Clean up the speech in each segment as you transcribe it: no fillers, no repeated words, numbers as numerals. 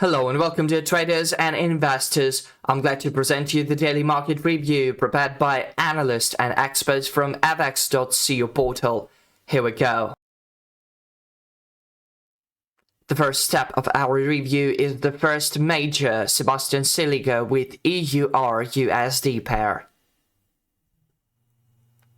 Hello and welcome to traders and investors. I'm glad to present you the daily market review prepared by analysts and experts from fx.co portal. Here we go. The first step of our review is the first major Sebastian Siligo with EUR USD pair.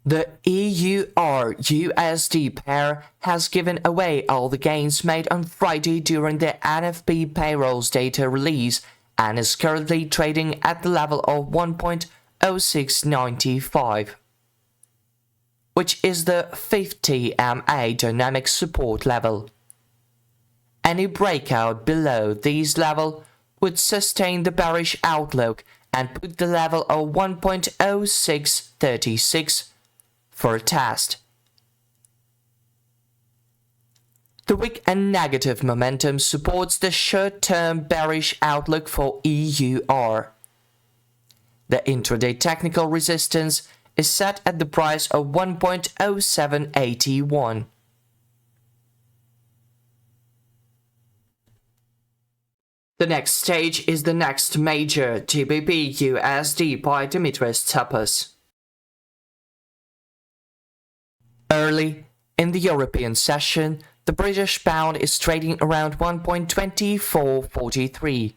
The EUR USD pair has given away all the gains made on Friday during the NFP payrolls data release and is currently trading at the level of 1.0695, which is the 50 MA dynamic support level. Any breakout below these levels would sustain the bearish outlook and put the level of 1.0636 for a test. The weak and negative momentum supports the short-term bearish outlook for EUR. The intraday technical resistance is set at the price of 1.0781. The next stage is the next major GBP USD by Dimitris Tsipras. Early in the European session, the British pound is trading around 1.2443,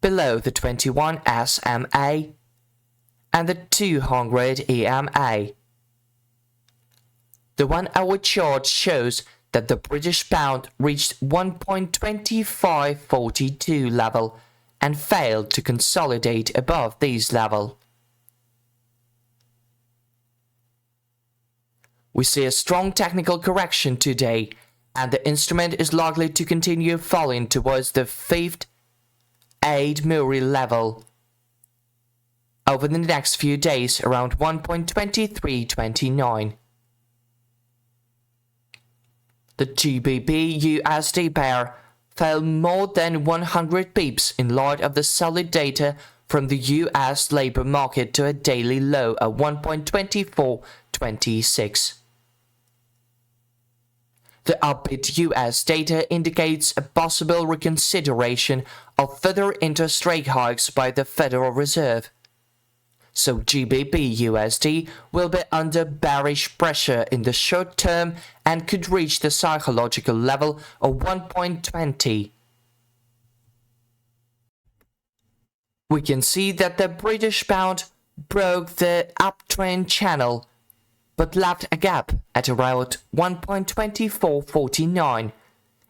below the 21 SMA and the 200 EMA. The 1 hour chart shows that the British pound reached 1.2542 level and failed to consolidate above these levels. We see a strong technical correction today, and the instrument is likely to continue falling towards the 5th AUD level over the next few days around 1.2329. The GBP USD pair fell more than 100 pips in light of the solid data from the US labor market to a daily low of 1.2426. The upbeat US data indicates a possible reconsideration of further interest rate hikes by the Federal Reserve. So GBP USD will be under bearish pressure in the short term and could reach the psychological level of 1.20. We can see that the British pound broke the uptrend channel but left a gap at around 1.2449.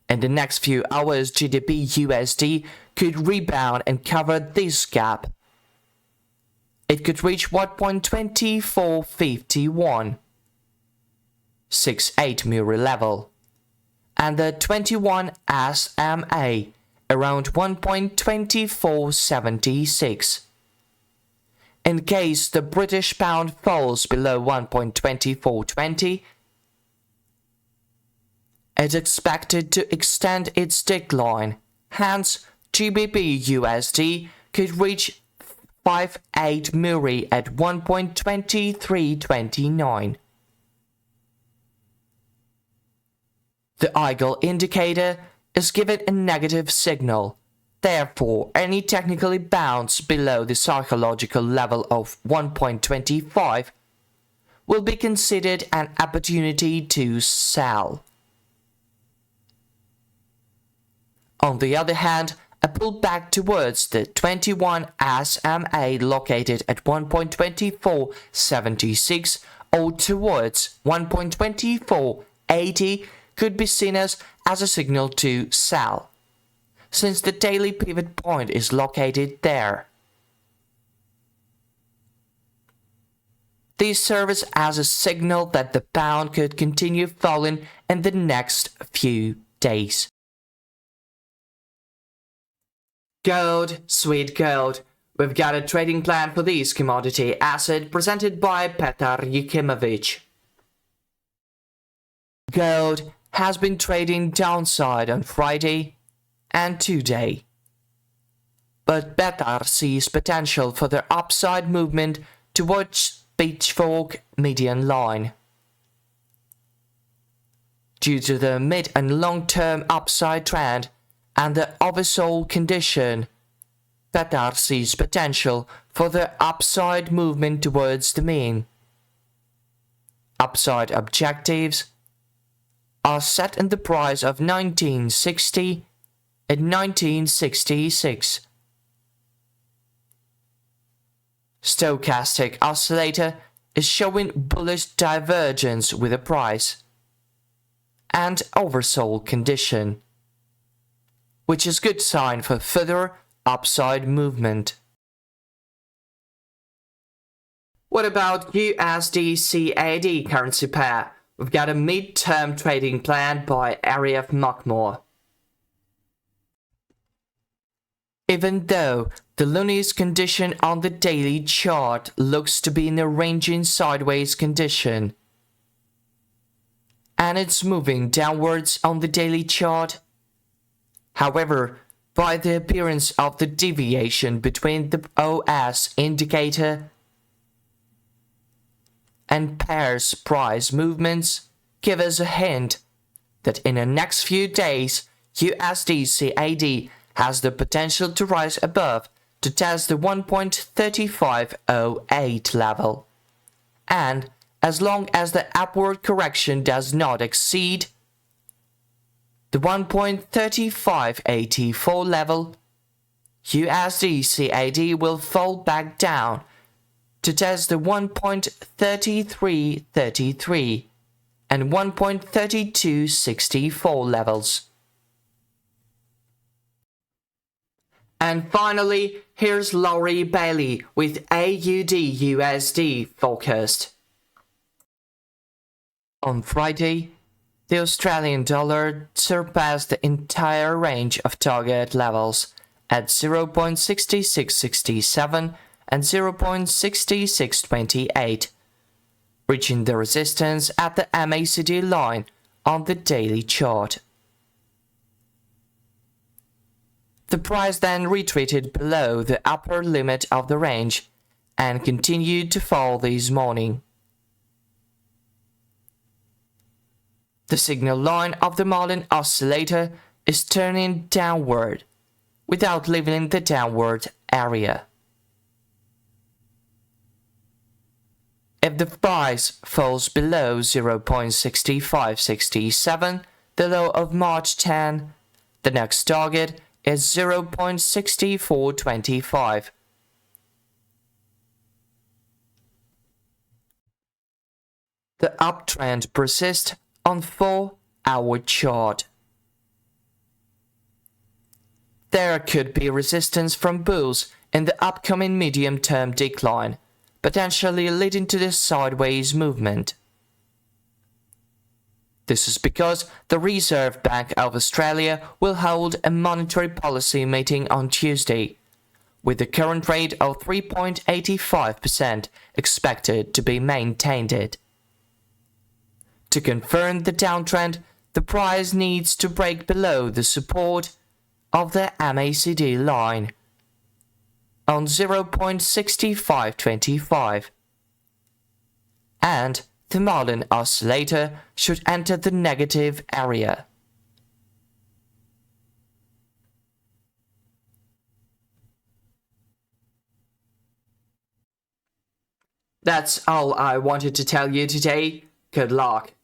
In the next few hours, GBP USD could rebound and cover this gap. It could reach 1.2451, 68 Muri level, and the 21 SMA around 1.2476. In case the British pound falls below 1.2420, it's expected to extend its decline. Hence, GBP USD could reach 58 Muri at 1.2329. The Eagle indicator is given a negative signal. Therefore, any technically bounce below the psychological level of 1.25 will be considered an opportunity to sell. On the other hand, a pullback towards the 21 SMA located at 1.2476 or towards 1.2480 could be seen as a signal to sell, since the daily pivot point is located there. This serves as a signal that the pound could continue falling in the next few days. Gold, sweet gold. We've got a trading plan for this commodity asset presented by Petar Yukimovic. Gold has been trading downside on Friday and today, but Petar sees potential for their upside movement towards pitchfork median line. Due to the mid and long-term upside trend and the oversold condition, Qatar sees potential for the upside movement towards the mean. Upside objectives are set in the price of 1960 and 1966. Stochastic oscillator is showing bullish divergence with the price and oversold condition, which is good sign for further upside movement. What about USD CAD currency pair? We've got a mid-term trading plan by Arif Makmur. Even though the Looney's condition on the daily chart looks to be in a ranging sideways condition, and it's moving downwards on the daily chart. However, by the appearance of the deviation between the OS indicator and pairs price movements give us a hint that in the next few days USD CAD has the potential to rise above to test the 1.3508 level, and as long as the upward correction does not exceed the 1.3584 level, USD CAD will fall back down to test the 1.3333 and 1.3264 levels. And finally, here's Laurie Bailey with AUD USD forecast. On Friday, the Australian dollar surpassed the entire range of target levels at 0.6667 and 0.6628, reaching the resistance at the MACD line on the daily chart. The price then retreated below the upper limit of the range and continued to fall this morning. The signal line of the Marlin oscillator is turning downward without leaving the downward area. If the price falls below 0.6567, the low of March 10, the next target is 0.6425. The uptrend persists on 4-hour chart. There could be resistance from bulls in the upcoming medium-term decline, potentially leading to the sideways movement. This is because the Reserve Bank of Australia will hold a monetary policy meeting on Tuesday, with the current rate of 3.85% expected to be maintained. To confirm the downtrend, the price needs to break below the support of the MACD line on 0.6525, and the Marlin oscillator should enter the negative area. That's all I wanted to tell you today. Good luck.